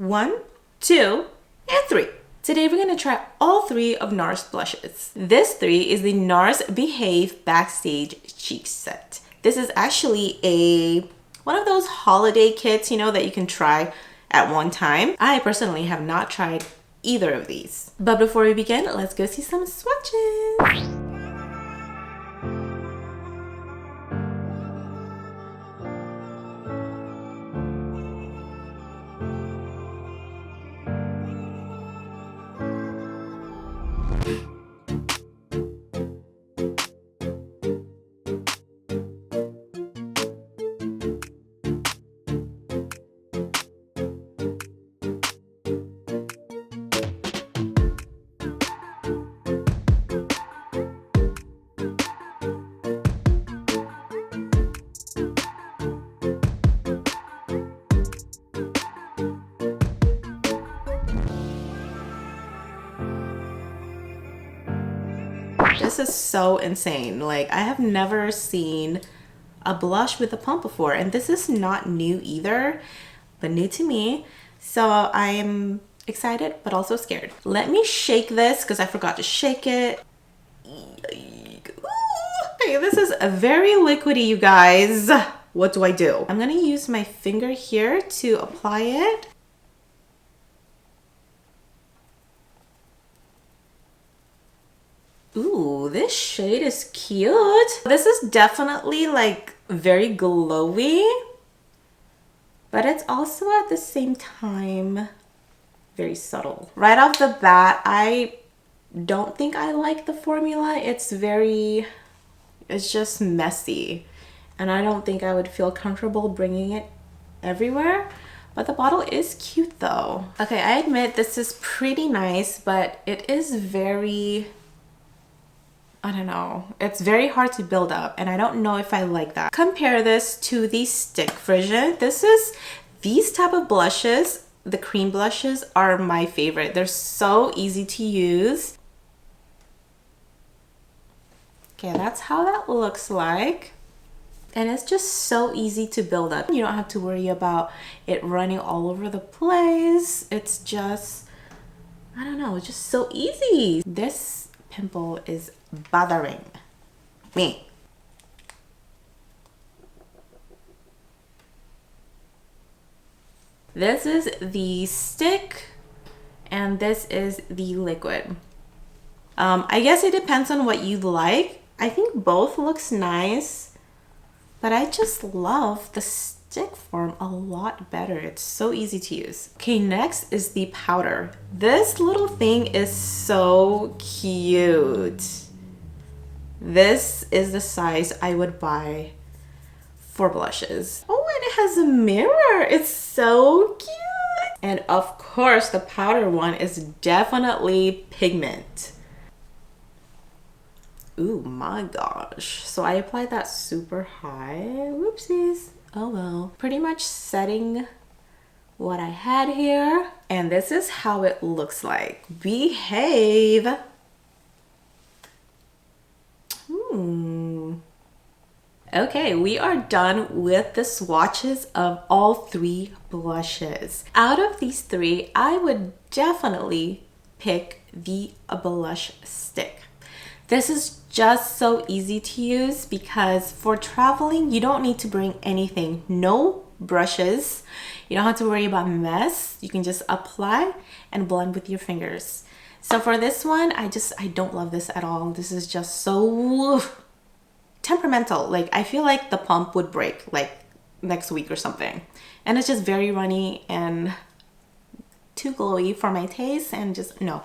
1, 2, and 3. Today we're going to try all 3 of NARS blushes. This 3 is the NARS Behave Backstage Cheek Set. This is actually one of those holiday kits, you know, that you can try at one time. I personally have not tried either of these. But before we begin, let's go see some swatches. This is so insane. Like, I have never seen a blush with a pump before, and this is not new either, but new to me. So I am excited, but also scared. Let me shake this because I forgot to shake it. Okay, this is very liquidy, you guys. What do I do? I'm gonna use my finger here to apply it. Ooh, this shade is cute. This is definitely like very glowy, but it's also at the same time very subtle. Right off the bat, I don't think I like the formula. It's just messy, and I don't think I would feel comfortable bringing it everywhere. But the bottle is cute though. Okay, I admit this is pretty nice, but it is very, I don't know, it's very hard to build up, and I don't know if I like that. Compare this to the stick version. These type of blushes, the cream blushes, are my favorite. They're so easy to use. Okay, that's how that looks like. And it's just so easy to build up. You don't have to worry about it running all over the place. It's just, I don't know, it's just so easy. This pimple is bothering me. This is the stick and this is the liquid. I guess it depends on what you like. I think both looks nice, but I just love the stick form a lot better. It's so easy to use. Okay, next is the powder. This little thing is so cute. This is the size I would buy for blushes. Oh, and it has a mirror. It's so cute. And of course, the powder one is definitely pigment. Ooh, my gosh. So I applied that super high. Whoopsies. Oh well. Pretty much setting what I had here. And this is how it looks like. Behave. Okay, we are done with the swatches of all 3 blushes. Out of these 3, I would definitely pick the blush stick. This is just so easy to use because for traveling, you don't need to bring anything. No brushes. You don't have to worry about mess. You can just apply and blend with your fingers. So for this one, I don't love this at all. This is just so temperamental. Like, I feel like the pump would break like next week or something. And it's just very runny and too glowy for my taste, and just no.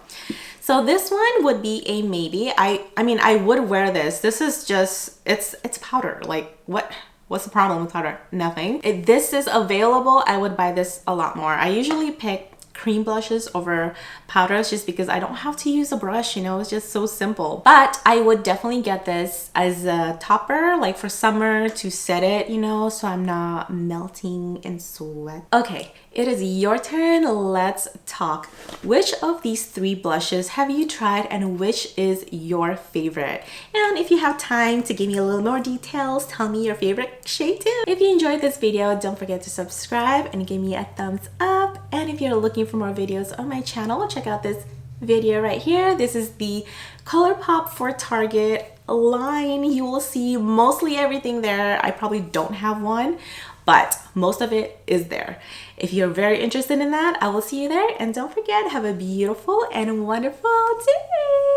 So this one would be a maybe. I mean, I would wear this. This is just, it's powder. Like, what's the problem with powder? Nothing. If this is available, I would buy this a lot more. I usually pick cream blushes over powders just because I don't have to use a brush, you know. It's just so simple. But I would definitely get this as a topper, like for summer, to set it, you know, so I'm not melting in sweat. Okay, it is your turn. Let's talk. Which of these 3 blushes have you tried and which is your favorite? And if you have time to give me a little more details, tell me your favorite shade too. If you enjoyed this video, don't forget to subscribe and give me a thumbs up. And if you're looking for more videos on my channel, check out this video right here. This is the ColourPop for Target line. You will see mostly everything there. I probably don't have one, but most of it is there. If you're very interested in that, I will see you there. And don't forget, have a beautiful and wonderful day.